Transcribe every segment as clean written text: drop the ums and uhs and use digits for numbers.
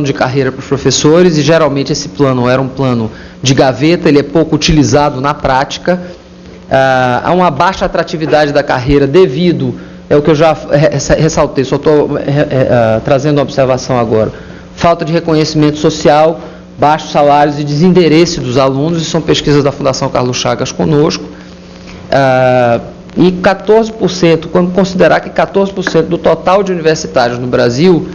plano de carreira para os professores, e geralmente esse plano era um plano de gaveta, ele é pouco utilizado na prática. Há uma baixa atratividade da carreira devido, é o que eu já ressaltei, só estou trazendo uma observação agora, falta de reconhecimento social, baixos salários e desinteresse dos alunos, isso são pesquisas da Fundação Carlos Chagas conosco, e 14%, quando considerar que 14% do total de universitários no Brasil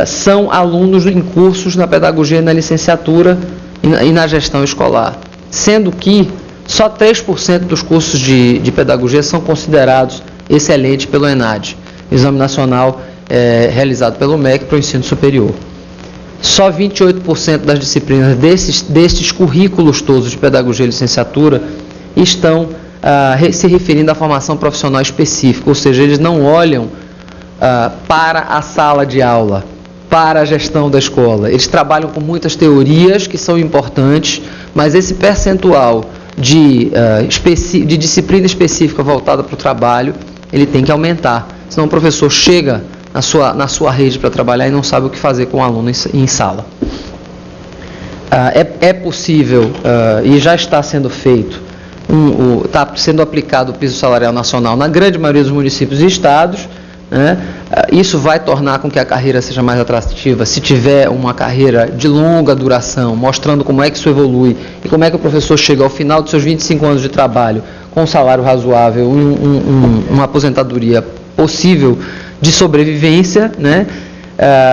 são alunos em cursos na pedagogia e na licenciatura e na gestão escolar, sendo que só 3% dos cursos de pedagogia são considerados excelentes pelo ENAD, Exame Nacional realizado pelo MEC para o ensino superior. Só 28% das disciplinas destes currículos todos de pedagogia e licenciatura estão se referindo à formação profissional específica, ou seja, eles não olham para a sala de aula, para a gestão da escola. Eles trabalham com muitas teorias que são importantes, mas esse percentual de disciplina específica voltada para o trabalho, ele tem que aumentar, senão o professor chega na sua rede para trabalhar e não sabe o que fazer com o aluno em sala. É possível, e já está sendo feito, está sendo aplicado o piso salarial nacional na grande maioria dos municípios e estados, né? Isso vai tornar com que a carreira seja mais atrativa, se tiver uma carreira de longa duração, mostrando como é que isso evolui e como é que o professor chega ao final dos seus 25 anos de trabalho com um salário razoável, uma aposentadoria possível de sobrevivência, né?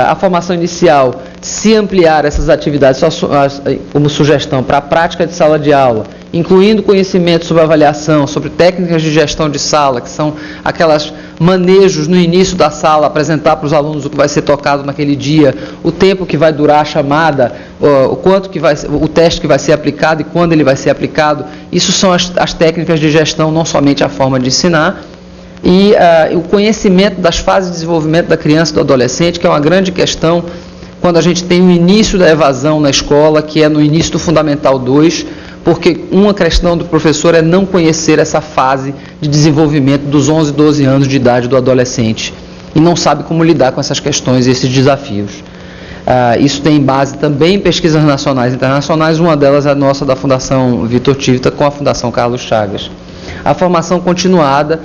A formação inicial, se ampliar essas atividades como sugestão para a prática de sala de aula, incluindo conhecimento sobre avaliação, sobre técnicas de gestão de sala, que são aquelas manejos no início da sala, apresentar para os alunos o que vai ser tocado naquele dia, o tempo que vai durar a chamada, o teste que vai ser aplicado e quando ele vai ser aplicado. Isso são as técnicas de gestão, não somente a forma de ensinar. E o conhecimento das fases de desenvolvimento da criança e do adolescente, que é uma grande questão quando a gente tem o início da evasão na escola, que é no início do Fundamental 2, porque uma questão do professor é não conhecer essa fase de desenvolvimento dos 11, 12 anos de idade do adolescente e não sabe como lidar com essas questões e esses desafios. Isso tem base também em pesquisas nacionais e internacionais, uma delas é a nossa da Fundação Vitor Tivita com a Fundação Carlos Chagas. A formação continuada,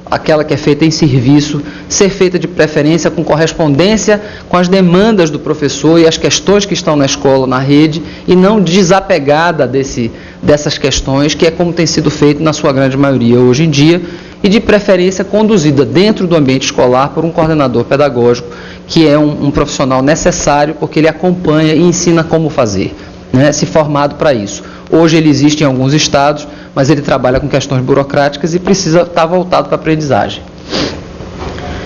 aquela que é feita em serviço, ser feita de preferência com correspondência com as demandas do professor e as questões que estão na escola, na rede, e não desapegada dessas questões, que é como tem sido feito na sua grande maioria hoje em dia, e de preferência conduzida dentro do ambiente escolar por um coordenador pedagógico, que é um profissional necessário, porque ele acompanha e ensina como fazer, né, se formado para isso. Hoje ele existe em alguns estados, mas ele trabalha com questões burocráticas e precisa estar voltado para a aprendizagem.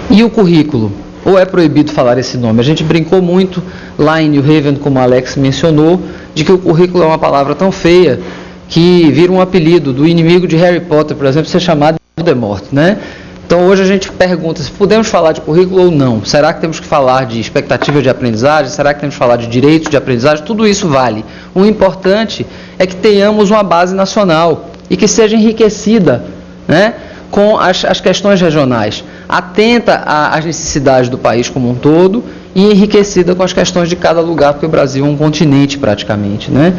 E o currículo? Ou é proibido falar esse nome? A gente brincou muito lá em New Haven, como a Alex mencionou, de que o currículo é uma palavra tão feia que vira um apelido do inimigo de Harry Potter, por exemplo, ser chamado de Voldemort, né? Então hoje a gente pergunta se podemos falar de currículo ou não. Será que temos que falar de expectativa de aprendizagem? Será que temos que falar de direitos de aprendizagem? Tudo isso vale. O importante é que tenhamos uma base nacional e que seja enriquecida, né, com as questões regionais, atenta às necessidades do país como um todo e enriquecida com as questões de cada lugar, porque o Brasil é um continente praticamente, né?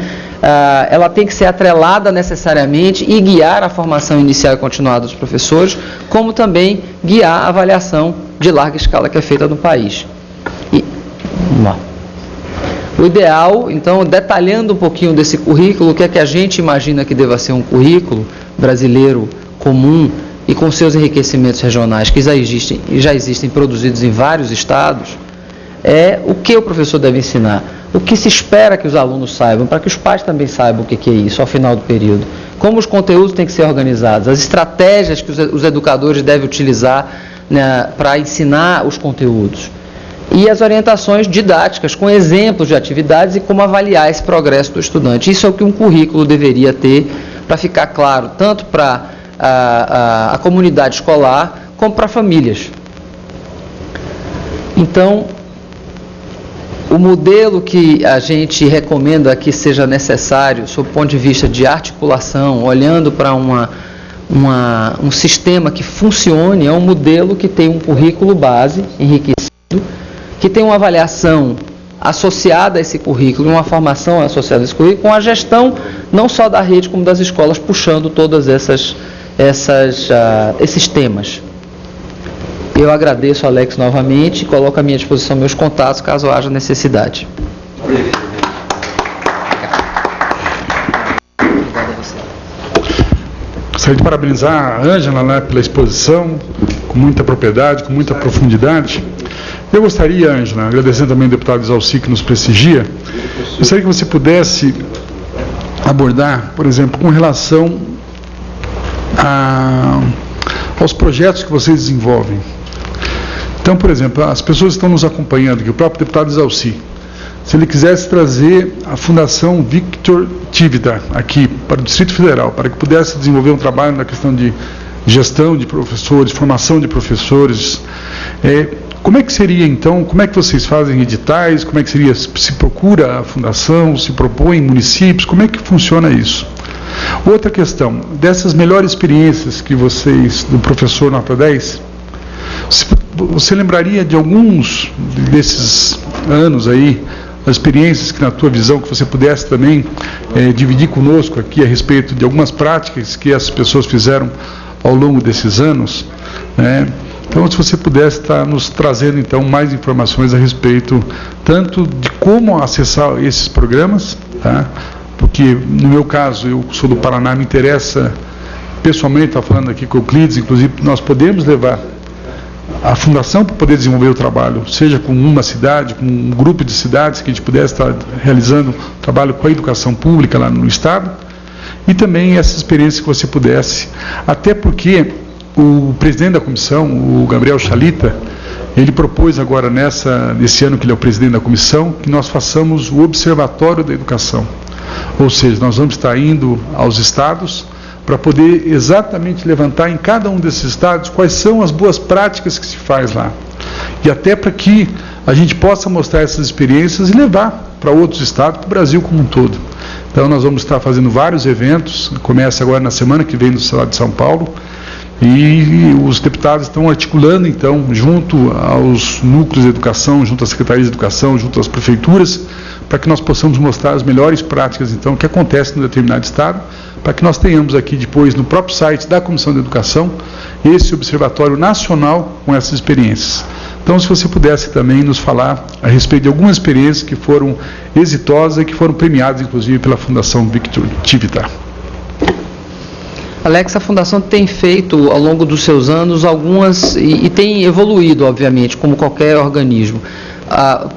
Ela tem que ser atrelada necessariamente e guiar a formação inicial e continuada dos professores, como também guiar a avaliação de larga escala que é feita no país. O ideal, então, detalhando um pouquinho desse currículo, o que é que a gente imagina que deva ser um currículo brasileiro comum e com seus enriquecimentos regionais que já existem produzidos em vários estados, é o que o professor deve ensinar, o que se espera que os alunos saibam, para que os pais também saibam o que é isso ao final do período, como os conteúdos têm que ser organizados, as estratégias que os educadores devem utilizar, né, para ensinar os conteúdos, e as orientações didáticas com exemplos de atividades e como avaliar esse progresso do estudante. Isso é o que um currículo deveria ter para ficar claro, tanto para a comunidade escolar como para famílias. Então, o modelo que a gente recomenda que seja necessário, sob o ponto de vista de articulação, olhando para um sistema que funcione, é um modelo que tem um currículo base enriquecido, que tem uma avaliação associada a esse currículo, uma formação associada a esse currículo, com a gestão não só da rede como das escolas, puxando todas esses temas. Eu agradeço, Alex, novamente, e coloco à minha disposição meus contatos, caso haja necessidade. Gostaria de parabenizar a Ângela, né, pela exposição, com muita propriedade, com muita profundidade. Eu gostaria, Ângela, agradecendo também ao deputado Exalci que nos prestigia, gostaria que você pudesse abordar, por exemplo, com relação aos projetos que vocês desenvolvem. Então, por exemplo, as pessoas que estão nos acompanhando aqui, o próprio deputado Exalci, se ele quisesse trazer a Fundação Victor Tivita aqui para o Distrito Federal, para que pudesse desenvolver um trabalho na questão de gestão de professores, formação de professores, como é que seria então, como é que vocês fazem editais, como é que seria, se procura a fundação, se propõe em municípios, como é que funciona isso? Outra questão, dessas melhores experiências que vocês, do professor Nota 10, você lembraria de alguns desses anos aí, as experiências que na tua visão, que você pudesse também dividir conosco aqui a respeito de algumas práticas que as pessoas fizeram ao longo desses anos, né? Então, se você pudesse estar nos trazendo então mais informações a respeito tanto de como acessar esses programas, tá? Porque no meu caso, eu sou do Paraná, me interessa pessoalmente, estar falando aqui com o Euclides, inclusive nós podemos levar a fundação para poder desenvolver o trabalho, seja com uma cidade, com um grupo de cidades que a gente pudesse estar realizando trabalho com a educação pública lá no estado, e também essa experiência que você pudesse, até porque o presidente da comissão, o Gabriel Chalita, ele propôs agora nesse ano que ele é o presidente da comissão, que nós façamos o Observatório da Educação, ou seja, nós vamos estar indo aos estados para poder exatamente levantar em cada um desses estados quais são as boas práticas que se faz lá. E até para que a gente possa mostrar essas experiências e levar para outros estados, para o Brasil como um todo. Então nós vamos estar fazendo vários eventos, começa agora na semana que vem no estado de São Paulo, e os deputados estão articulando então, junto aos núcleos de educação, junto às secretarias de educação, junto às prefeituras, para que nós possamos mostrar as melhores práticas então que acontecem no determinado estado, para que nós tenhamos aqui depois no próprio site da Comissão de Educação esse observatório nacional com essas experiências. Então, se você pudesse também nos falar a respeito de algumas experiências que foram exitosas e que foram premiadas, inclusive, pela Fundação Victor Tivita. Alex, a Fundação tem feito, ao longo dos seus anos, algumas, e tem evoluído, obviamente, como qualquer organismo.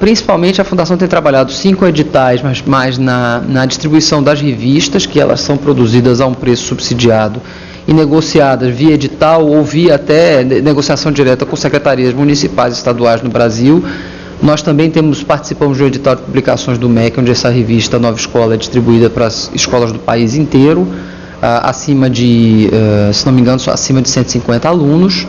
Principalmente a Fundação tem trabalhado 5 editais, mas mais na distribuição das revistas, que elas são produzidas a um preço subsidiado e negociadas via edital ou via até negociação direta com secretarias municipais e estaduais no Brasil. Nós também participamos do edital de publicações do MEC, onde essa revista Nova Escola é distribuída para as escolas do país inteiro, acima de, se não me engano, acima de 150 alunos.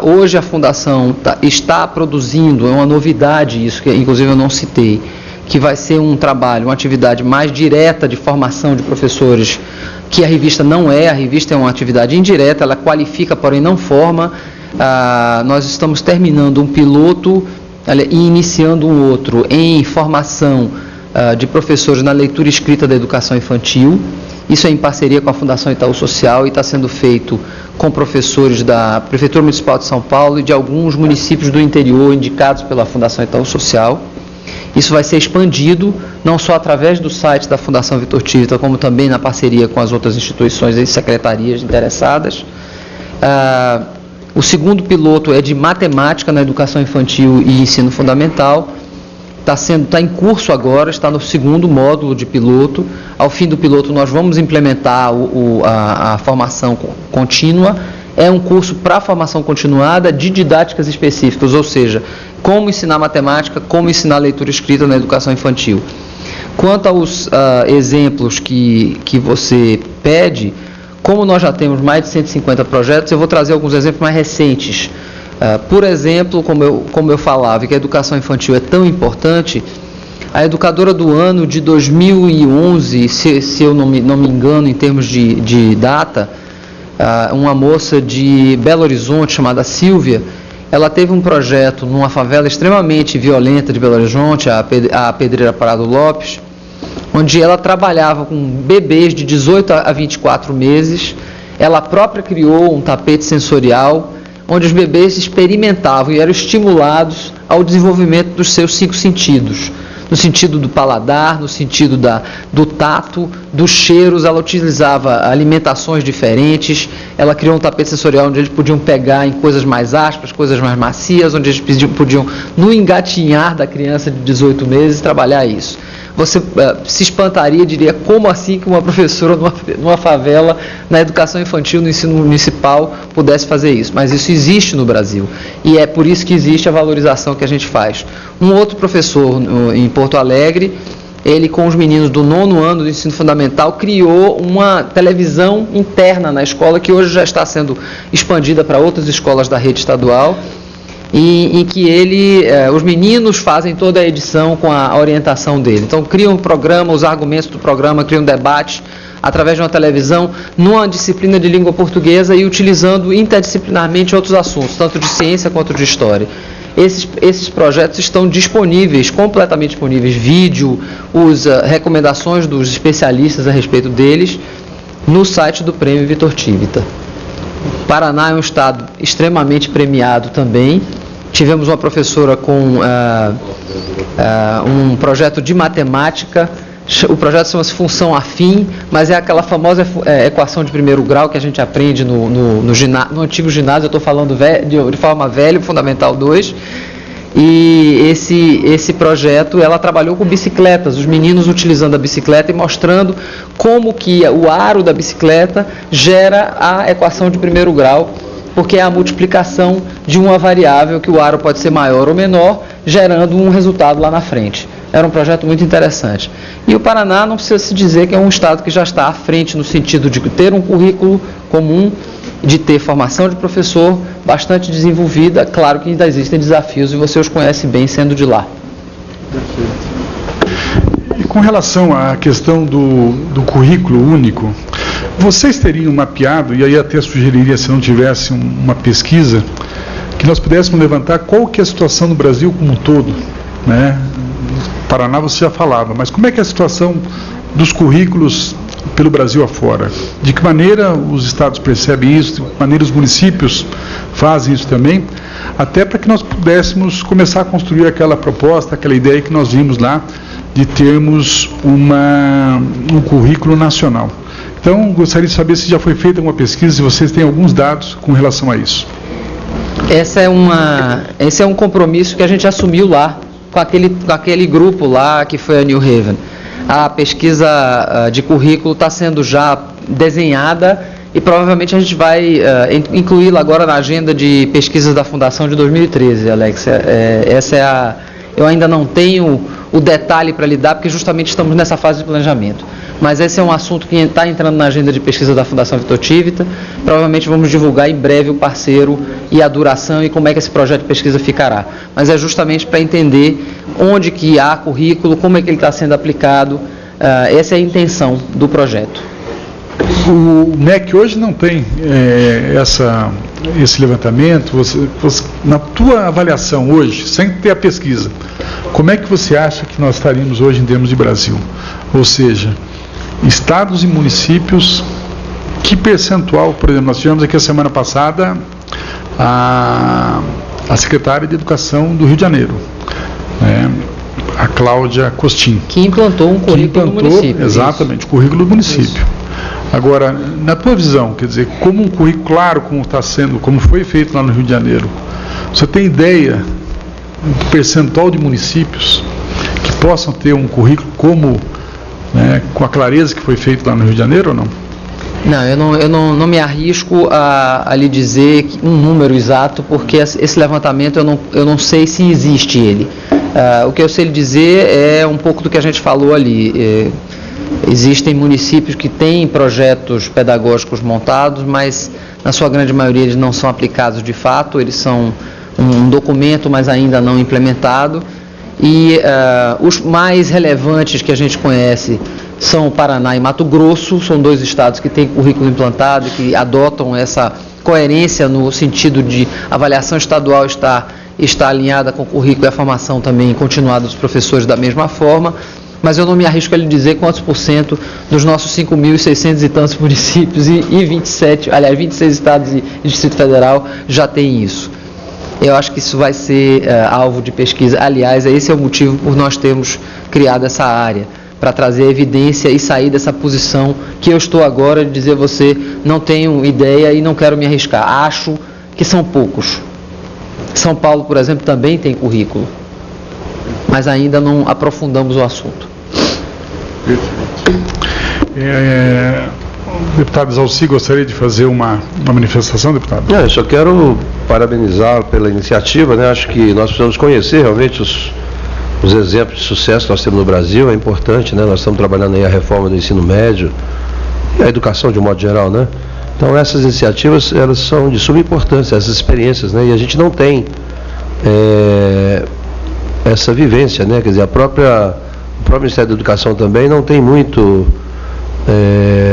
Hoje a Fundação está produzindo, é uma novidade isso, que inclusive eu não citei, que vai ser um trabalho, uma atividade mais direta de formação de professores, que a revista não é, a revista é uma atividade indireta, ela qualifica, porém não forma. Nós estamos terminando um piloto e iniciando um outro em formação de professores na leitura e escrita da educação infantil. Isso é em parceria com a Fundação Itaú Social e está sendo feito com professores da Prefeitura Municipal de São Paulo e de alguns municípios do interior indicados pela Fundação Itaú Social. Isso vai ser expandido, não só através do site da Fundação Victor Tivita, como também na parceria com as outras instituições e secretarias interessadas. O segundo piloto é de matemática na educação infantil e ensino fundamental. Está em curso agora, está no segundo módulo de piloto. Ao fim do piloto nós vamos implementar a formação contínua. É um curso para formação continuada de didáticas específicas, ou seja, como ensinar matemática, como ensinar leitura e escrita na educação infantil. Quanto aos exemplos que você pede, como nós já temos mais de 150 projetos, eu vou trazer alguns exemplos mais recentes. Por exemplo, como eu falava, que a educação infantil é tão importante, a educadora do ano de 2011, se eu não me engano em termos de data, uma moça de Belo Horizonte chamada Silvia, ela teve um projeto numa favela extremamente violenta de Belo Horizonte, a Pedreira Parado Lopes, onde ela trabalhava com bebês de 18 a 24 meses. Ela própria criou um tapete sensorial, onde os bebês experimentavam e eram estimulados ao desenvolvimento dos seus 5 sentidos. No sentido do paladar, no sentido do tato, dos cheiros. Ela utilizava alimentações diferentes. Ela criou um tapete sensorial onde eles podiam pegar em coisas mais ásperas, coisas mais macias, onde eles podiam, no engatinhar da criança de 18 meses, trabalhar isso. Você se espantaria, diria, como assim que uma professora numa favela, na educação infantil, no ensino municipal, pudesse fazer isso? Mas isso existe no Brasil, e é por isso que existe a valorização que a gente faz. Um outro professor em Porto Alegre, ele com os meninos do 9º ano do ensino fundamental, criou uma televisão interna na escola, que hoje já está sendo expandida para outras escolas da rede estadual, e em que os meninos fazem toda a edição com a orientação dele. Então, criam um programa, os argumentos do programa, criam um debate através de uma televisão, numa disciplina de língua portuguesa e utilizando interdisciplinarmente outros assuntos, tanto de ciência quanto de história. Esses projetos estão disponíveis, completamente disponíveis, vídeo, recomendações dos especialistas a respeito deles, no site do Prêmio Vitor Tivita. O Paraná é um estado extremamente premiado também. Tivemos uma professora com um projeto de matemática. O projeto chama-se Função Afim, mas é aquela famosa equação de primeiro grau que a gente aprende no antigo ginásio. Eu estou falando de forma velha, Fundamental 2. E esse projeto, ela trabalhou com bicicletas, os meninos utilizando a bicicleta e mostrando como que o aro da bicicleta gera a equação de primeiro grau, porque é a multiplicação de uma variável, que o aro pode ser maior ou menor, gerando um resultado lá na frente. Era um projeto muito interessante. E o Paraná, não precisa se dizer que é um estado que já está à frente no sentido de ter um currículo comum, de ter formação de professor bastante desenvolvida. Claro que ainda existem desafios e você os conhece bem sendo de lá. E com relação à questão do currículo único, vocês teriam mapeado, e aí até sugeriria, se não tivesse uma pesquisa, que nós pudéssemos levantar qual que é a situação no Brasil como um todo, né? Paraná você já falava, mas como é que é a situação dos currículos pelo Brasil afora? De que maneira os estados percebem isso, de que maneira os municípios fazem isso também, até para que nós pudéssemos começar a construir aquela proposta, aquela ideia que nós vimos lá, de termos um currículo nacional. Então, gostaria de saber se já foi feita uma pesquisa, se vocês têm alguns dados com relação a isso. Esse é um compromisso que a gente assumiu lá, com aquele grupo lá que foi a New Haven. A pesquisa de currículo está sendo já desenhada e provavelmente a gente vai incluí-la agora na agenda de pesquisas da Fundação de 2013, Alex. Eu ainda não tenho o detalhe para lhe dar, porque justamente estamos nessa fase de planejamento. Mas esse é um assunto que está entrando na agenda de pesquisa da Fundação Vitor Tivita. Provavelmente vamos divulgar em breve o parceiro e a duração e como é que esse projeto de pesquisa ficará. Mas é justamente para entender onde que há currículo, como é que ele está sendo aplicado. Essa é a intenção do projeto. O MEC hoje não tem esse levantamento. Na tua avaliação hoje, sem ter a pesquisa, como é que você acha que nós estaríamos hoje em termos de Brasil? Ou seja, estados e municípios, que percentual, por exemplo, nós tivemos aqui a semana passada a secretária de Educação do Rio de Janeiro, a Cláudia Costin. Que implantou um currículo do município. Exatamente, o currículo do município. Isso. Agora, na tua visão, quer dizer, como um currículo, claro, como foi feito lá no Rio de Janeiro, você tem ideia do percentual de municípios que possam ter um currículo com a clareza que foi feito lá no Rio de Janeiro ou não? Não, eu não me arrisco a lhe dizer um número exato, porque esse levantamento eu não sei se existe ele. O que eu sei lhe dizer é um pouco do que a gente falou ali. Existem municípios que têm projetos pedagógicos montados, mas na sua grande maioria eles não são aplicados de fato, eles são um documento, mas ainda não implementado. E os mais relevantes que a gente conhece são o Paraná e Mato Grosso, são dois estados que têm currículo implantado e que adotam essa coerência no sentido de avaliação estadual está alinhada com o currículo e a formação também continuada dos professores da mesma forma, mas eu não me arrisco a lhe dizer quantos % dos nossos 5.600 e tantos municípios e 26 estados e Distrito Federal já tem isso. Eu acho que isso vai ser alvo de pesquisa. Aliás, esse é o motivo por nós termos criado essa área, para trazer evidência e sair dessa posição que eu estou agora de dizer a você, não tenho ideia e não quero me arriscar. Acho que são poucos. São Paulo, por exemplo, também tem currículo, mas ainda não aprofundamos o assunto. Deputado Exaussi, gostaria de fazer uma manifestação, deputado? Eu só quero parabenizá-lo pela iniciativa, né? Acho que nós precisamos conhecer realmente os exemplos de sucesso que nós temos no Brasil, é importante, né? Nós estamos trabalhando aí a reforma do ensino médio e a educação de um modo geral, né? Então essas iniciativas, elas são de suma importância, essas experiências, né? E a gente não tem essa vivência, né? Quer dizer, o próprio Ministério da Educação também não tem muito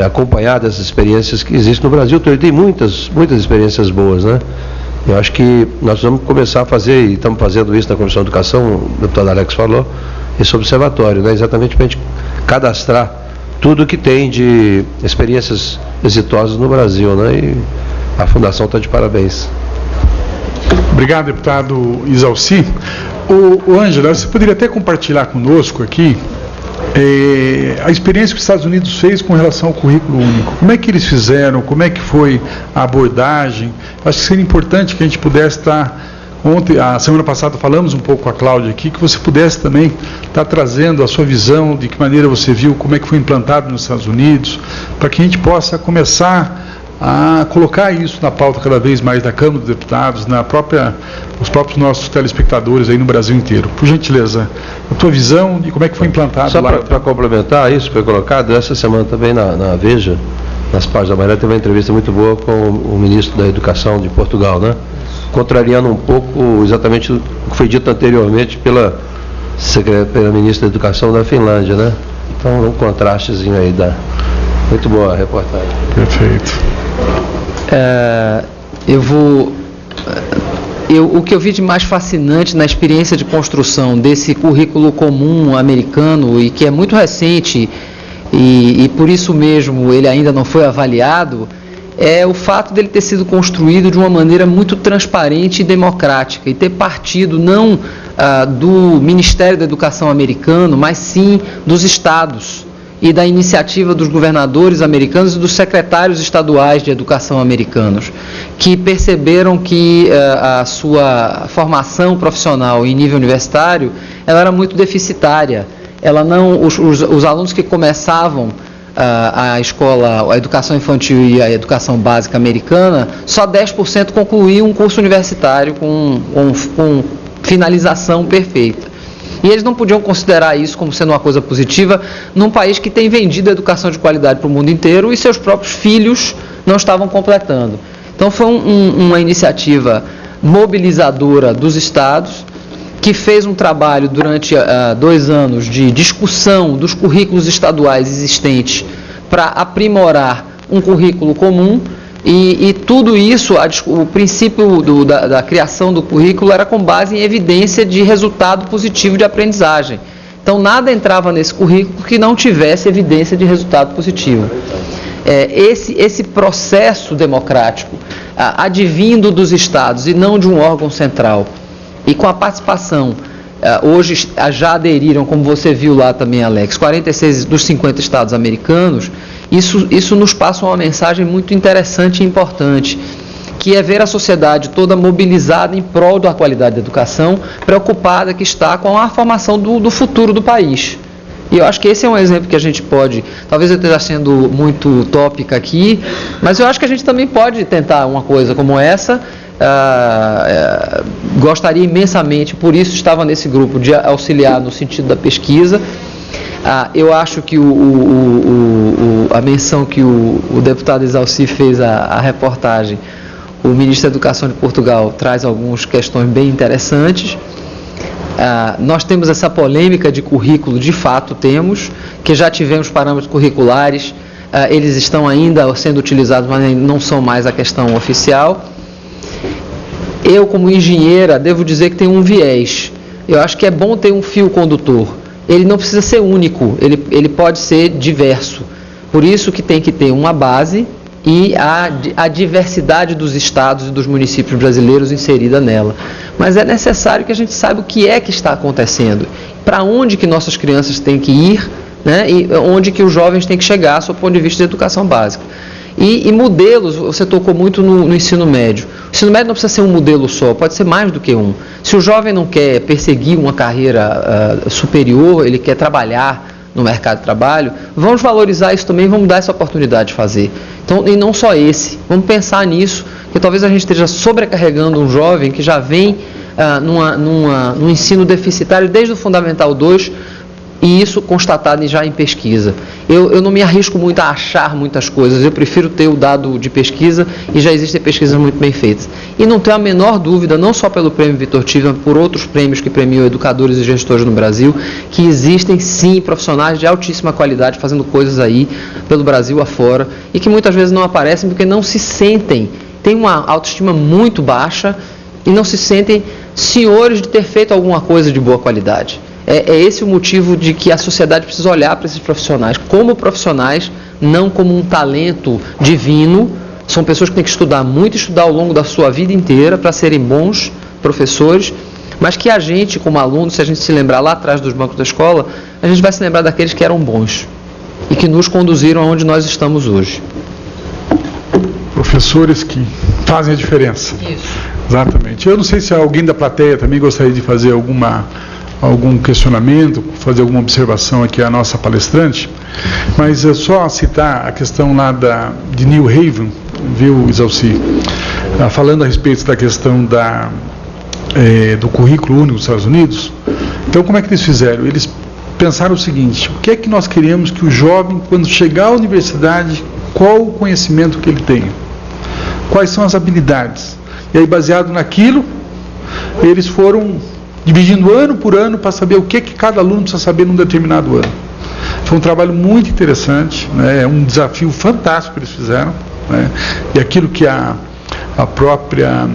acompanhado essas experiências que existem no Brasil. Então, ele tem muitas experiências boas, né? Eu acho que nós vamos começar a fazer, e estamos fazendo isso na Comissão de Educação, o deputado Alex falou, esse observatório, né? Exatamente para a gente cadastrar tudo que tem de experiências exitosas no Brasil, né? E a Fundação está de parabéns. Obrigado, deputado Exaussi. O Ângela, você poderia até compartilhar conosco aqui a experiência que os Estados Unidos fez com relação ao currículo único. Como é que eles fizeram? Como é que foi a abordagem? Acho que seria importante que a gente pudesse estar... Ontem, a semana passada, falamos um pouco com a Cláudia aqui, que você pudesse também estar trazendo a sua visão, de que maneira você viu, como é que foi implantado nos Estados Unidos, para que a gente possa começar a colocar isso na pauta cada vez mais da Câmara dos Deputados, os próprios nossos telespectadores aí no Brasil inteiro. Por gentileza, a tua visão de como é que foi implantado só lá. Para complementar isso que foi colocado, essa semana também na Veja, nas páginas da manhã, teve uma entrevista muito boa com o ministro da Educação de Portugal, né? Contrariando um pouco exatamente o que foi dito anteriormente pela ministra da Educação da Finlândia, né? Então, um contrastezinho aí muito boa a reportagem. Perfeito. O que eu vi de mais fascinante na experiência de construção desse currículo comum americano, e que é muito recente, e por isso mesmo ele ainda não foi avaliado, é o fato dele ter sido construído de uma maneira muito transparente e democrática, e ter partido não do Ministério da Educação americano, mas sim dos estados, e da iniciativa dos governadores americanos e dos secretários estaduais de educação americanos, que perceberam que a sua formação profissional em nível universitário ela era muito deficitária. Os alunos que começavam a escola, a educação infantil e a educação básica americana, só 10% concluíam um curso universitário com finalização perfeita. E eles não podiam considerar isso como sendo uma coisa positiva num país que tem vendido a educação de qualidade para o mundo inteiro e seus próprios filhos não estavam completando. Então foi uma iniciativa mobilizadora dos estados, que fez um trabalho durante 2 anos de discussão dos currículos estaduais existentes para aprimorar um currículo comum. E tudo isso, o princípio da criação do currículo era com base em evidência de resultado positivo de aprendizagem. Então, nada entrava nesse currículo que não tivesse evidência de resultado positivo. Esse processo democrático, advindo dos estados e não de um órgão central, e com a participação, hoje já aderiram, como você viu lá também, Alex, 46 dos 50 estados americanos. Isso nos passa uma mensagem muito interessante e importante, que é ver a sociedade toda mobilizada em prol da qualidade da educação, preocupada que está com a formação do futuro do país. E eu acho que esse é um exemplo que a gente pode, talvez eu esteja sendo muito utópica aqui, mas eu acho que a gente também pode tentar uma coisa como essa. Gostaria imensamente, por isso estava nesse grupo, de auxiliar no sentido da pesquisa. Eu acho que a menção que o deputado Exaussi fez à reportagem, o ministro da Educação de Portugal traz algumas questões bem interessantes. Nós temos essa polêmica de currículo, de fato temos, que já tivemos parâmetros curriculares eles estão ainda sendo utilizados, mas não são mais a questão oficial. Eu, como engenheira, devo dizer que tem um viés. Eu acho que é bom ter um fio condutor. Ele não precisa ser único, ele pode ser diverso. Por isso que tem que ter uma base e a diversidade dos estados e dos municípios brasileiros inserida nela. Mas é necessário que a gente saiba o que é que está acontecendo, para onde que nossas crianças têm que ir, né, e onde que os jovens têm que chegar, sob o ponto de vista de educação básica. E modelos, você tocou muito no ensino médio. O ensino médio não precisa ser um modelo só, pode ser mais do que um. Se o jovem não quer perseguir uma carreira superior, ele quer trabalhar no mercado de trabalho, vamos valorizar isso também, vamos dar essa oportunidade de fazer. Então, e não só esse, vamos pensar nisso, que talvez a gente esteja sobrecarregando um jovem que já vem num ensino deficitário desde o Fundamental 2, e isso constatado já em pesquisa. Eu não me arrisco muito a achar muitas coisas, eu prefiro ter o dado de pesquisa, e já existem pesquisas muito bem feitas. E não tenho a menor dúvida, não só pelo Prêmio Vitor Tivna, por outros prêmios que premiam educadores e gestores no Brasil, que existem sim profissionais de altíssima qualidade fazendo coisas aí pelo Brasil afora, e que muitas vezes não aparecem porque não se sentem, têm uma autoestima muito baixa e não se sentem senhores de ter feito alguma coisa de boa qualidade. É esse o motivo de que a sociedade precisa olhar para esses profissionais como profissionais, não como um talento divino. São pessoas que têm que estudar muito, estudar ao longo da sua vida inteira para serem bons professores, mas que a gente, como aluno, se a gente se lembrar lá atrás dos bancos da escola, a gente vai se lembrar daqueles que eram bons e que nos conduziram aonde nós estamos hoje. Professores que fazem a diferença. Isso. Exatamente. Eu não sei se alguém da plateia também gostaria de fazer algum questionamento, fazer alguma observação aqui à nossa palestrante, mas é só citar a questão lá de New Haven, viu, Isalci? Falando a respeito da questão do currículo único dos Estados Unidos. Então, como é que eles fizeram? Eles pensaram o seguinte: o que é que nós queremos que o jovem, quando chegar à universidade, qual o conhecimento que ele tenha? Quais são as habilidades? E aí, baseado naquilo, eles foram dividindo ano por ano para saber o que cada aluno precisa saber num determinado ano. Foi um trabalho muito interessante, né? É um desafio fantástico que eles fizeram, né? E aquilo que a própria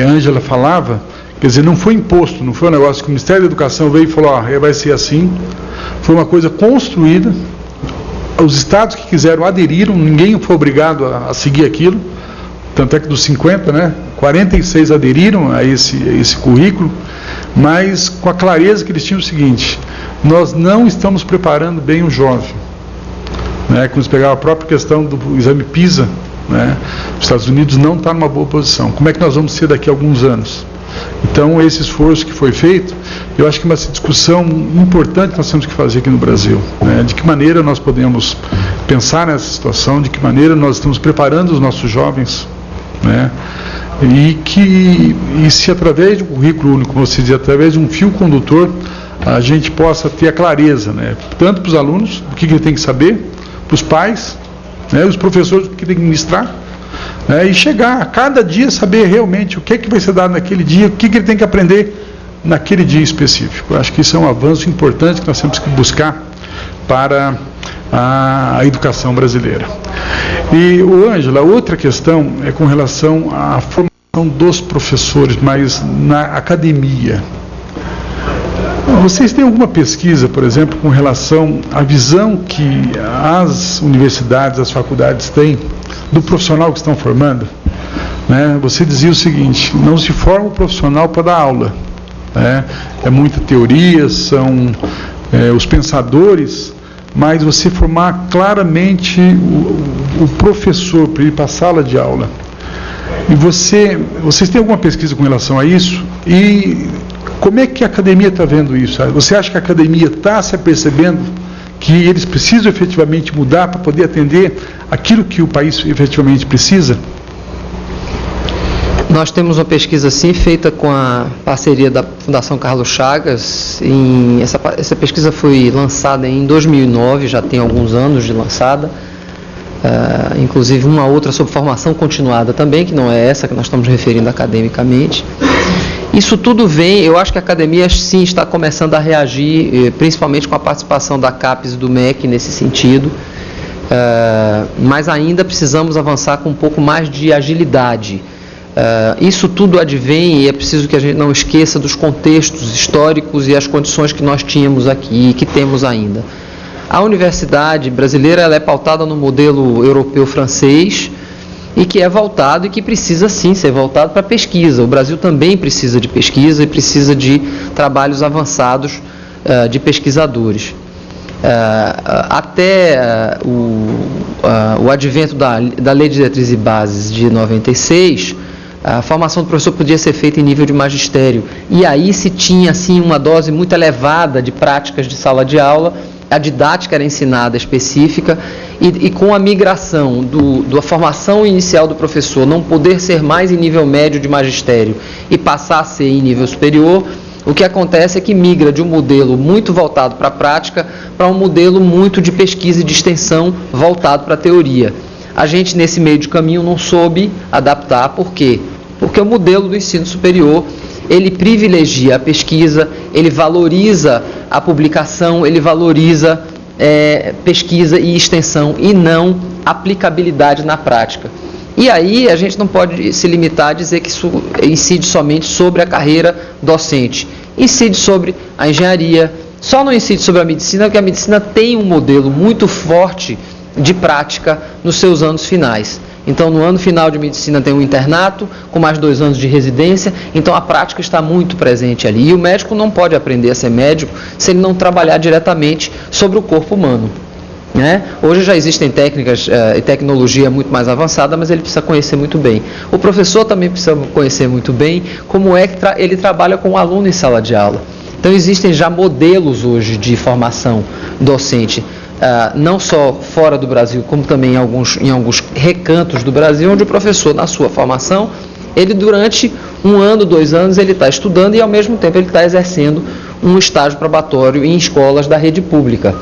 Ângela falava, quer dizer, não foi imposto, não foi um negócio que o Ministério da Educação veio e falou, vai ser assim. Foi uma coisa construída, os estados que quiseram aderiram, ninguém foi obrigado a seguir aquilo, tanto é que dos 50, né, 46 aderiram a esse currículo, mas com a clareza que eles tinham o seguinte: nós não estamos preparando bem o jovem, né? Quando você pegar a própria questão do exame PISA, né, os Estados Unidos não está numa boa posição. Como é que nós vamos ser daqui a alguns anos? Então, esse esforço que foi feito, eu acho que é uma discussão importante que nós temos que fazer aqui no Brasil, né? De que maneira nós podemos pensar nessa situação, de que maneira nós estamos preparando os nossos jovens, né? E se através do currículo único, como você diz, através de um fio condutor, a gente possa ter a clareza, né? Tanto para os alunos, o que ele tem que saber, para os pais, né? Os professores, o que tem que ministrar, né? E chegar a cada dia saber realmente o que vai ser dado naquele dia, o que ele tem que aprender naquele dia específico. Eu acho que isso é um avanço importante que nós temos que buscar para a educação brasileira. E, Ângela, outra questão é com relação à formação dos professores, mas na academia. Vocês têm alguma pesquisa, por exemplo, com relação à visão que as universidades, as faculdades têm do profissional que estão formando? Né? Você dizia o seguinte: não se forma o profissional para dar aula, né? É muita teoria, são os pensadores, mas você formar claramente o professor para ir para a sala de aula. E vocês têm alguma pesquisa com relação a isso? E como é que a academia está vendo isso? Você acha que a academia está se apercebendo que eles precisam efetivamente mudar para poder atender aquilo que o país efetivamente precisa? Nós temos uma pesquisa, sim, feita com a parceria da Fundação Carlos Chagas. Essa pesquisa foi lançada em 2009, já tem alguns anos de lançada. Inclusive uma outra sobre formação continuada também, que não é essa que nós estamos referindo academicamente. Isso tudo vem, eu acho que a academia sim está começando a reagir, principalmente com a participação da CAPES e do MEC nesse sentido. mas ainda precisamos avançar com um pouco mais de agilidade. Isso tudo advém, e é preciso que a gente não esqueça dos contextos históricos e as condições que nós tínhamos aqui e que temos ainda. A universidade brasileira ela é pautada no modelo europeu-francês e que é voltado e que precisa sim ser voltado para a pesquisa. O Brasil também precisa de pesquisa e precisa de trabalhos avançados de pesquisadores. Até o advento da Lei de Diretrizes e Bases de 96, a formação do professor podia ser feita em nível de magistério. E aí se tinha assim, uma dose muito elevada de práticas de sala de aula, a didática era ensinada específica, e com a migração da formação inicial do professor não poder ser mais em nível médio de magistério e passar a ser em nível superior, o que acontece é que migra de um modelo muito voltado para a prática para um modelo muito de pesquisa e de extensão voltado para a teoria. A gente, nesse meio de caminho, não soube adaptar. Por quê? Porque o modelo do ensino superior, ele privilegia a pesquisa, ele valoriza a publicação, ele valoriza pesquisa e extensão e não aplicabilidade na prática. E aí a gente não pode se limitar a dizer que isso incide somente sobre a carreira docente. Incide sobre a engenharia, só não incide sobre a medicina, porque a medicina tem um modelo muito forte de prática nos seus anos finais. Então, no ano final de medicina tem um internato, com mais 2 anos de residência, então a prática está muito presente ali. E o médico não pode aprender a ser médico se ele não trabalhar diretamente sobre o corpo humano. Hoje já existem técnicas e tecnologia muito mais avançada, mas ele precisa conhecer muito bem. O professor também precisa conhecer muito bem como é que ele trabalha com o aluno em sala de aula. Então existem já modelos hoje de formação docente, não só fora do Brasil, como também em alguns recantos do Brasil, onde o professor, na sua formação, ele durante 1 ano, 2 anos, ele está estudando e ao mesmo tempo ele está exercendo um estágio probatório em escolas da rede pública.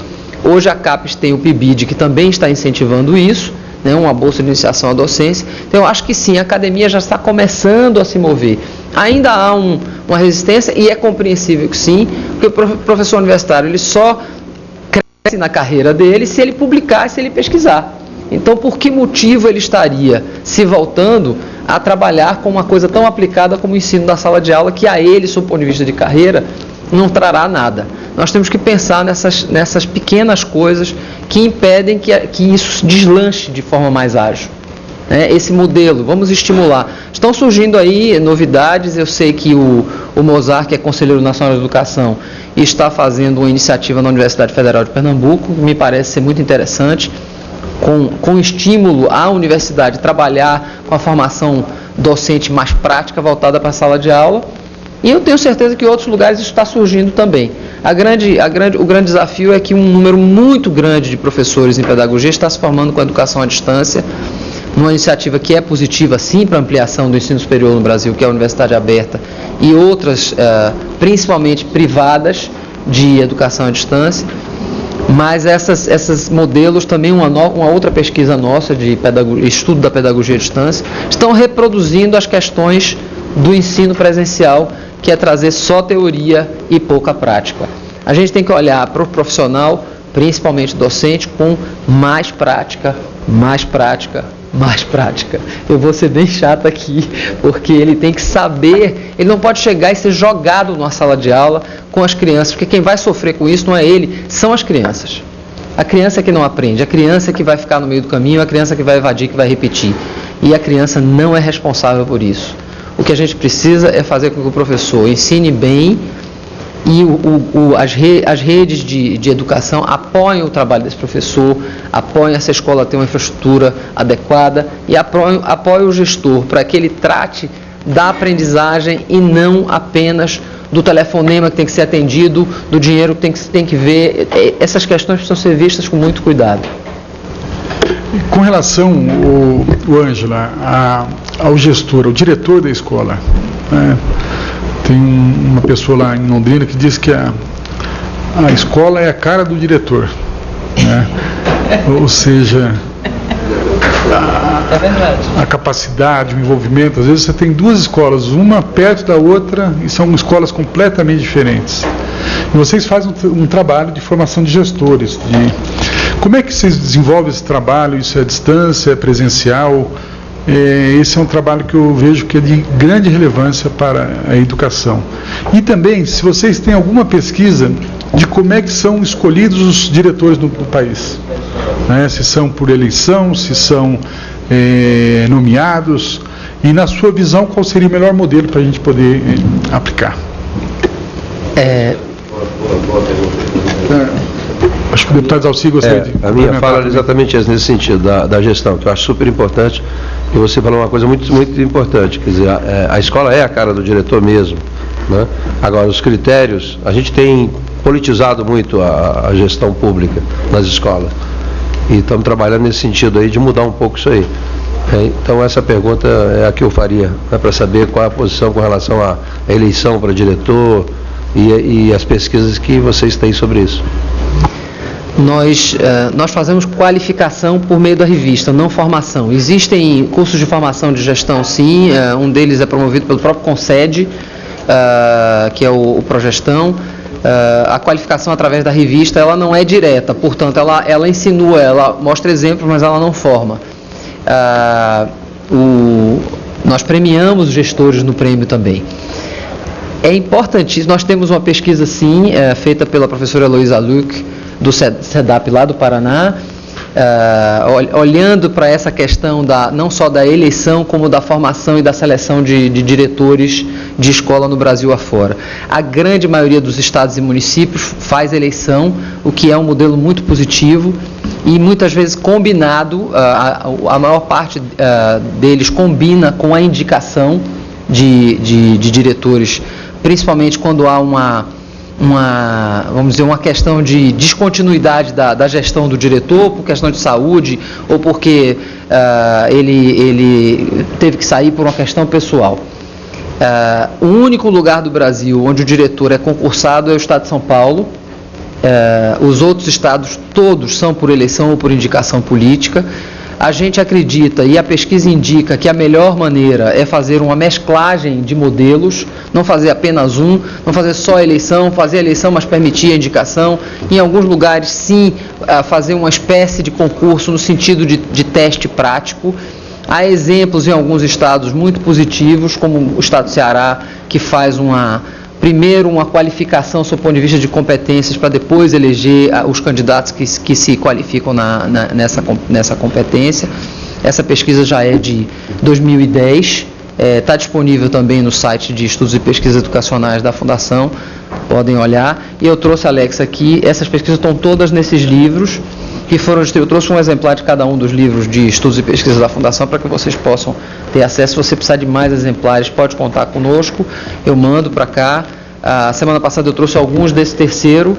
Hoje a CAPES tem o PIBID, que também está incentivando isso, uma bolsa de iniciação à docência. Então eu acho que sim, a academia já está começando a se mover. Ainda há uma resistência, e é compreensível que sim, porque o professor universitário ele só cresce na carreira dele se ele publicar, se ele pesquisar. Então por que motivo ele estaria se voltando a trabalhar com uma coisa tão aplicada como o ensino da sala de aula, que a ele, sob o ponto de vista de carreira, não trará nada. Nós temos que pensar nessas pequenas coisas que impedem que isso deslanche de forma mais ágil. Esse modelo, vamos estimular. Estão surgindo aí novidades, eu sei que o Mozart, que é Conselheiro Nacional de Educação, está fazendo uma iniciativa na Universidade Federal de Pernambuco, que me parece ser muito interessante, com estímulo à universidade trabalhar com a formação docente mais prática, voltada para a sala de aula. E eu tenho certeza que em outros lugares isso está surgindo também. O grande desafio é que um número muito grande de professores em pedagogia está se formando com a educação à distância, numa iniciativa que é positiva, sim, para a ampliação do ensino superior no Brasil, que é a Universidade Aberta, e outras, principalmente privadas, de educação à distância. Mas esses modelos, também uma outra pesquisa nossa de estudo da pedagogia à distância, estão reproduzindo as questões do ensino presencial, que é trazer só teoria e pouca prática. A gente tem que olhar para o profissional, principalmente docente, com mais prática, mais prática, mais prática. Eu vou ser bem chato aqui, porque ele tem que saber, ele não pode chegar e ser jogado numa sala de aula com as crianças, porque quem vai sofrer com isso não é ele, são as crianças. A criança que não aprende, a criança que vai ficar no meio do caminho, a criança que vai evadir, que vai repetir. E a criança não é responsável por isso. O que a gente precisa é fazer com que o professor ensine bem e as redes de educação apoiem o trabalho desse professor, apoiem essa escola a ter uma infraestrutura adequada e apoiem o gestor para que ele trate da aprendizagem e não apenas do telefonema que tem que ser atendido, do dinheiro que tem que ver. Essas questões precisam ser vistas com muito cuidado. Com relação, Ângela, ao gestor, ao diretor da escola, tem uma pessoa lá em Londrina que diz que a escola é a cara do diretor, ou seja, a capacidade, o envolvimento. Às vezes você tem 2 escolas, uma perto da outra, e são escolas completamente diferentes. E vocês fazem um trabalho de formação de gestores, Como é que vocês desenvolvem esse trabalho? Isso é à distância, é presencial? Esse é um trabalho que eu vejo que é de grande relevância para a educação. E também, se vocês têm alguma pesquisa de como é que são escolhidos os diretores no país, né? Se são por eleição, se são nomeados, e na sua visão, qual seria o melhor modelo para a gente poder aplicar? Acho que o deputado Zalci gostaria de... A minha fala era exatamente essa, nesse sentido, da gestão, que eu acho super importante, e você falou uma coisa muito, muito importante, quer dizer, a escola é a cara do diretor mesmo, né? Agora, os critérios, a gente tem politizado muito a gestão pública nas escolas, e estamos trabalhando nesse sentido aí, de mudar um pouco isso aí. Então, essa pergunta é a que eu faria, né, para saber qual é a posição com relação à eleição para diretor e as pesquisas que vocês têm sobre isso. Nós fazemos qualificação por meio da revista, não formação. Existem cursos de formação de gestão, sim, um deles é promovido pelo próprio Concede, que é o Progestão. A qualificação através da revista, ela não é direta, portanto, ela insinua, ela mostra exemplos, mas ela não forma. Nós premiamos os gestores no prêmio também. É importantíssimo, nós temos uma pesquisa, sim, feita pela professora Heloísa Luc, do CEDAP lá do Paraná, olhando para essa questão não só da eleição, como da formação e da seleção de diretores de escola no Brasil afora. A grande maioria dos estados e municípios faz eleição, o que é um modelo muito positivo, e muitas vezes combinado, a maior parte deles combina com a indicação de diretores, principalmente quando há vamos dizer, uma questão de descontinuidade da gestão do diretor, por questão de saúde, ou porque ele teve que sair por uma questão pessoal. O único lugar do Brasil onde o diretor é concursado é o estado de São Paulo. Os outros estados todos são por eleição ou por indicação política. A gente acredita, e a pesquisa indica, que a melhor maneira é fazer uma mesclagem de modelos, não fazer apenas não fazer só a eleição, fazer a eleição, mas permitir a indicação. Em alguns lugares, sim, fazer uma espécie de concurso no sentido de teste prático. Há exemplos em alguns estados muito positivos, como o estado do Ceará, que faz primeiro uma qualificação sob o ponto de vista de competências, para depois eleger os candidatos que se qualificam nessa competência. Essa pesquisa já é de 2010, está disponível também no site de Estudos e Pesquisas Educacionais da Fundação, podem olhar. E eu trouxe, Alex, aqui, essas pesquisas estão todas nesses livros, que foram distribuídos. Eu trouxe um exemplar de cada um dos livros de Estudos e Pesquisas da Fundação para que vocês possam ter acesso. Se você precisar de mais exemplares, pode contar conosco, eu mando para cá. A semana passada eu trouxe alguns desse terceiro,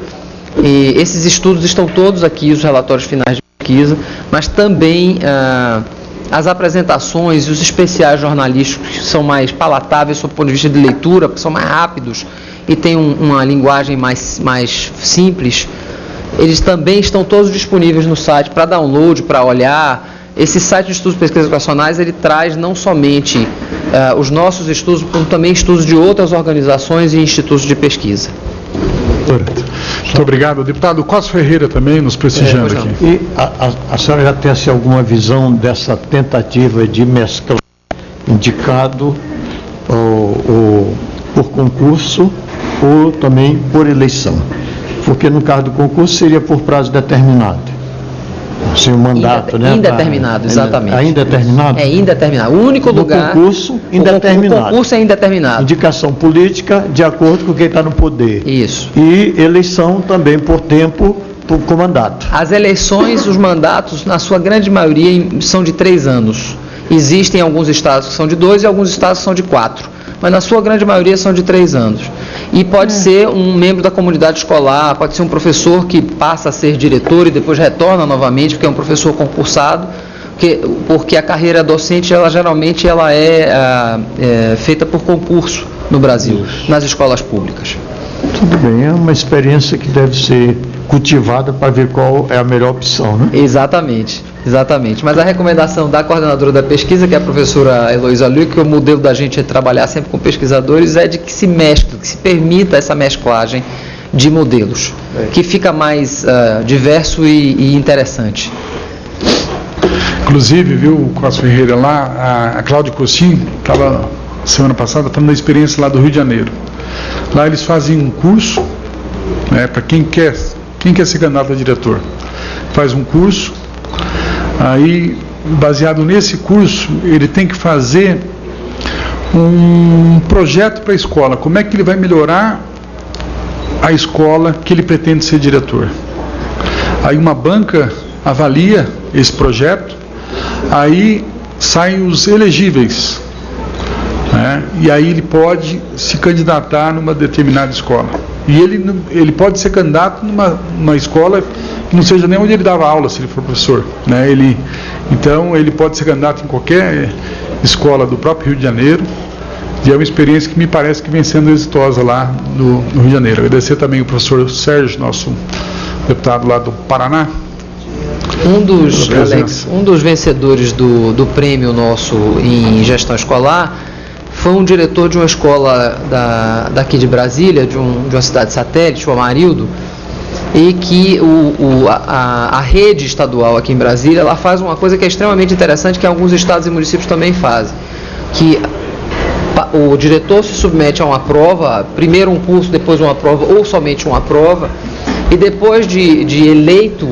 e esses estudos estão todos aqui, os relatórios finais de pesquisa, mas também as apresentações e os especiais jornalísticos, que são mais palatáveis sob o ponto de vista de leitura, porque são mais rápidos e têm uma linguagem mais simples. Eles também estão todos disponíveis no site para download, para olhar. Esse site de estudos e pesquisas educacionais, ele traz não somente os nossos estudos, como também estudos de outras organizações e institutos de pesquisa. Muito obrigado. Deputado Costa Ferreira também nos prestigiando aqui. E a senhora já tem assim, alguma visão dessa tentativa de mesclar indicado por concurso ou também por eleição? Porque no caso do concurso seria por prazo determinado. Sem o mandato, né? Indeterminado, exatamente. É indeterminado? É indeterminado. O único lugar... concurso, indeterminado. O concurso é indeterminado. Indicação política de acordo com quem está no poder. Isso. E eleição também por tempo, com mandato. As eleições, os mandatos, na sua grande maioria, são de 3 anos. Existem alguns estados que são de 2 e alguns estados que são de 4. Mas na sua grande maioria são de 3 anos. E pode ser um membro da comunidade escolar, pode ser um professor que passa a ser diretor e depois retorna novamente, porque é um professor concursado, porque a carreira docente, geralmente é feita por concurso no Brasil, nas escolas públicas. Tudo bem, é uma experiência que deve ser cultivada para ver qual é a melhor opção, né? Exatamente. Mas a recomendação da coordenadora da pesquisa, que é a professora Heloísa Luc, que o modelo da gente é trabalhar sempre com pesquisadores, é de que se mescle, que se permita essa mesclagem de modelos. que fica mais diverso e interessante. Inclusive, viu, o Costa Ferreira, lá, a Cláudia Costin estava semana passada falando da experiência lá do Rio de Janeiro. Lá eles fazem um curso, né, para quem quer ser candidato a diretor. Faz um curso, aí, baseado nesse curso, ele tem que fazer um projeto para a escola. Como é que ele vai melhorar a escola que ele pretende ser diretor? Aí uma banca avalia esse projeto, aí saem os elegíveis, né? E aí ele pode se candidatar numa determinada escola. E ele pode ser candidato numa escola que não seja nem onde ele dava aula, se ele for professor, né? Então ele pode ser candidato em qualquer escola do próprio Rio de Janeiro, e é uma experiência que me parece que vem sendo exitosa lá no Rio de Janeiro. Agradecer também o professor Sérgio, nosso deputado lá do Paraná. Um dos vencedores do prêmio nosso em gestão escolar foi um diretor de uma escola daqui de Brasília, de uma cidade satélite, o Amarildo, e que a rede estadual aqui em Brasília, ela faz uma coisa que é extremamente interessante, que alguns estados e municípios também fazem, que o diretor se submete a uma prova, primeiro um curso, depois uma prova, ou somente uma prova, e depois de eleito,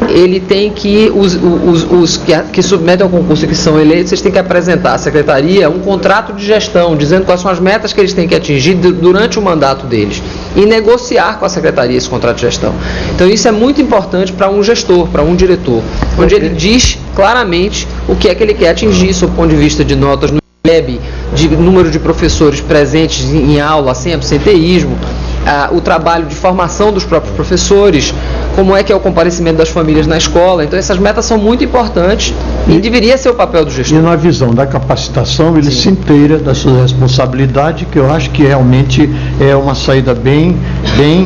ele tem que, os que submetem ao concurso e que são eleitos, eles têm que apresentar à secretaria um contrato de gestão, dizendo quais são as metas que eles têm que atingir durante o mandato deles, e negociar com a secretaria esse contrato de gestão. Então isso é muito importante para um gestor, para um diretor, onde ele diz claramente o que é que ele quer atingir, sob o ponto de vista de notas no IEB, de número de professores presentes em aula, sem absenteísmo, o trabalho de formação dos próprios professores, como é que é o comparecimento das famílias na escola. Então essas metas são muito importantes e deveria ser o papel do gestor. E na visão da capacitação, ele se inteira da sua responsabilidade, que eu acho que realmente é uma saída bem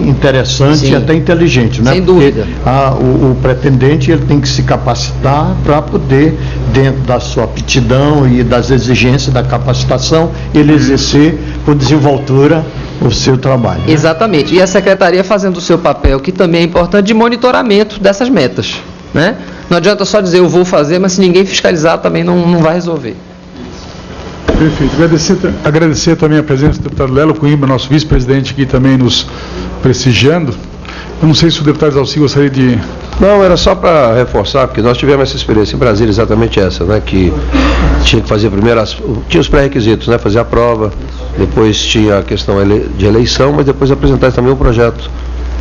interessante e até inteligente, né? Sem dúvida. Porque o pretendente, ele tem que se capacitar para poder, dentro da sua aptidão e das exigências da capacitação, ele exercer com desenvoltura o seu trabalho, né? Exatamente. E a secretaria fazendo o seu papel, que também é importante, de monitoramento dessas metas, né? Não adianta só dizer eu vou fazer, mas se ninguém fiscalizar também não vai resolver. Perfeito. Agradecer também a presença do deputado Lelo Coimbra, nosso vice-presidente, aqui também nos prestigiando. Eu não sei se o deputado Zalci gostaria de... Não, era só para reforçar, porque nós tivemos essa experiência em Brasília, exatamente essa, né, que tinha que fazer primeiro, tinha os pré-requisitos, né, fazer a prova, depois tinha a questão de eleição, mas depois apresentar também um projeto,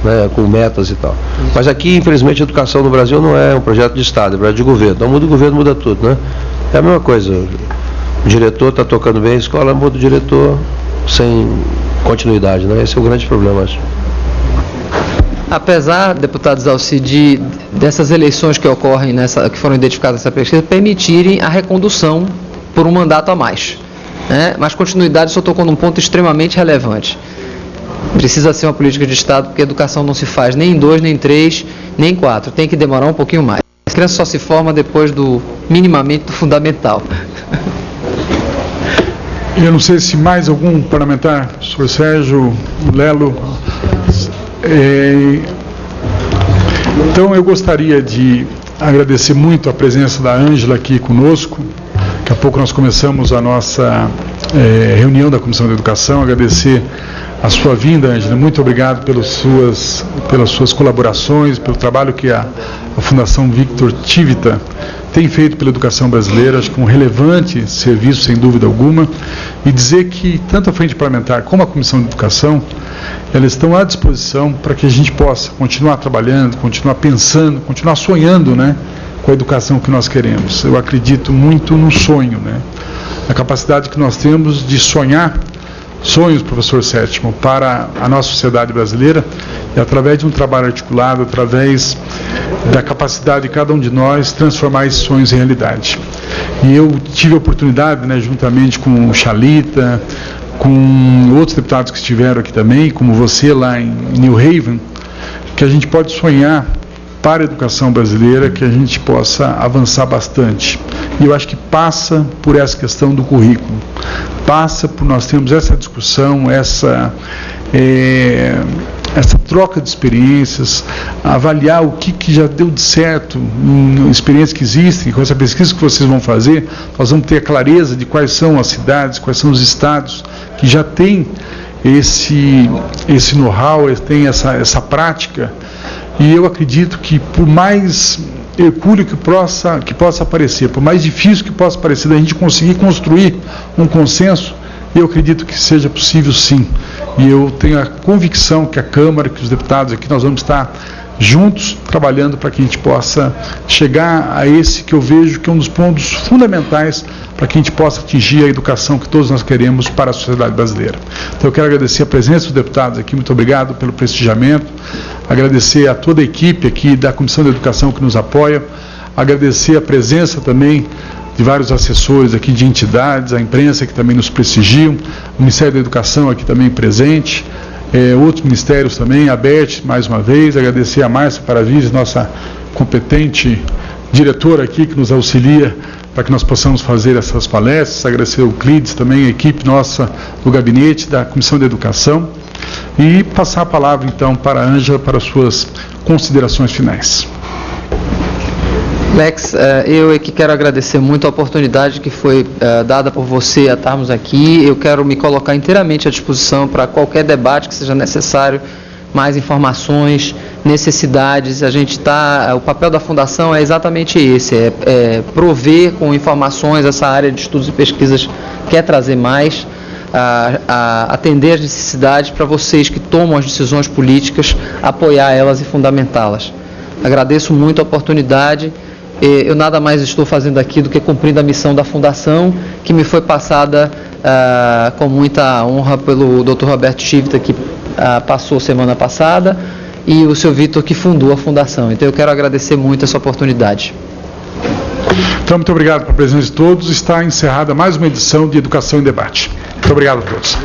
né, com metas e tal. Mas aqui, infelizmente, a educação no Brasil não é um projeto de Estado, é um projeto de governo. Então muda o governo, muda tudo, né? É a mesma coisa, o diretor está tocando bem a escola, muda o diretor sem continuidade, né? Esse é o grande problema, acho. Apesar, deputado Zalci, dessas eleições que ocorrem, que foram identificadas nessa pesquisa, permitirem a recondução por um mandato a mais, né? Mas continuidade só tocou num ponto extremamente relevante. Precisa ser uma política de Estado, porque a educação não se faz nem em 2, nem em 3, nem em 4. Tem que demorar um pouquinho mais. A criança só se forma depois minimamente do fundamental. Eu não sei se mais algum parlamentar, professor Sérgio, Lelo... Então eu gostaria de agradecer muito a presença da Ângela aqui conosco. Daqui a pouco nós começamos a nossa reunião da Comissão de Educação. Agradecer a sua vinda, Ângela. Muito obrigado pelas suas colaborações, pelo trabalho que a Fundação Victor Tivita tem feito pela educação brasileira. Acho que um relevante serviço, sem dúvida alguma. E dizer que tanto a Frente Parlamentar como a Comissão de Educação, elas estão à disposição para que a gente possa continuar trabalhando, continuar pensando, continuar sonhando, né, com a educação que nós queremos. Eu acredito muito no sonho, né, a capacidade que nós temos de sonhar sonhos, professor Sétimo, para a nossa sociedade brasileira, e através de um trabalho articulado, através da capacidade de cada um de nós transformar esses sonhos em realidade. E eu tive a oportunidade, né, juntamente com o Chalita, com outros deputados que estiveram aqui também, como você lá em New Haven, que a gente pode sonhar para a educação brasileira, que a gente possa avançar bastante. E eu acho que passa por essa questão do currículo, passa por nós termos essa discussão, essa troca de experiências, avaliar o que já deu de certo em experiências que existem. Com essa pesquisa que vocês vão fazer, nós vamos ter a clareza de quais são as cidades, quais são os estados que já têm esse know-how, tem essa prática. E eu acredito que, por mais hercúleo que possa parecer, por mais difícil que possa parecer, da gente conseguir construir um consenso, eu acredito que seja possível, sim. E eu tenho a convicção que a Câmara, que os deputados aqui, nós vamos estar juntos trabalhando para que a gente possa chegar a esse que eu vejo que é um dos pontos fundamentais para que a gente possa atingir a educação que todos nós queremos para a sociedade brasileira. Então eu quero agradecer a presença dos deputados aqui, muito obrigado pelo prestigiamento, agradecer a toda a equipe aqui da Comissão de Educação que nos apoia, agradecer a presença também de vários assessores aqui de entidades, a imprensa que também nos prestigiam, o Ministério da Educação aqui também presente, outros ministérios também, a Beth, mais uma vez, agradecer a Márcia Paravides, nossa competente diretora aqui, que nos auxilia para que nós possamos fazer essas palestras, agradecer o Clides também, a equipe nossa do gabinete da Comissão de Educação, e passar a palavra então para a Ângela para as suas considerações finais. Lex, eu aqui quero agradecer muito a oportunidade que foi dada por você a estarmos aqui. Eu quero me colocar inteiramente à disposição para qualquer debate que seja necessário, mais informações, necessidades. O papel da Fundação é exatamente esse, é prover com informações essa área de estudos e pesquisas, quer trazer mais, atender as necessidades para vocês que tomam as decisões políticas, apoiar elas e fundamentá-las. Agradeço muito a oportunidade. Eu nada mais estou fazendo aqui do que cumprindo a missão da Fundação, que me foi passada com muita honra pelo Dr. Roberto Chivita, que passou semana passada, e o seu Vitor, que fundou a Fundação. Então eu quero agradecer muito essa oportunidade. Então, muito obrigado pela presença de todos. Está encerrada mais uma edição de Educação em Debate. Muito obrigado a todos.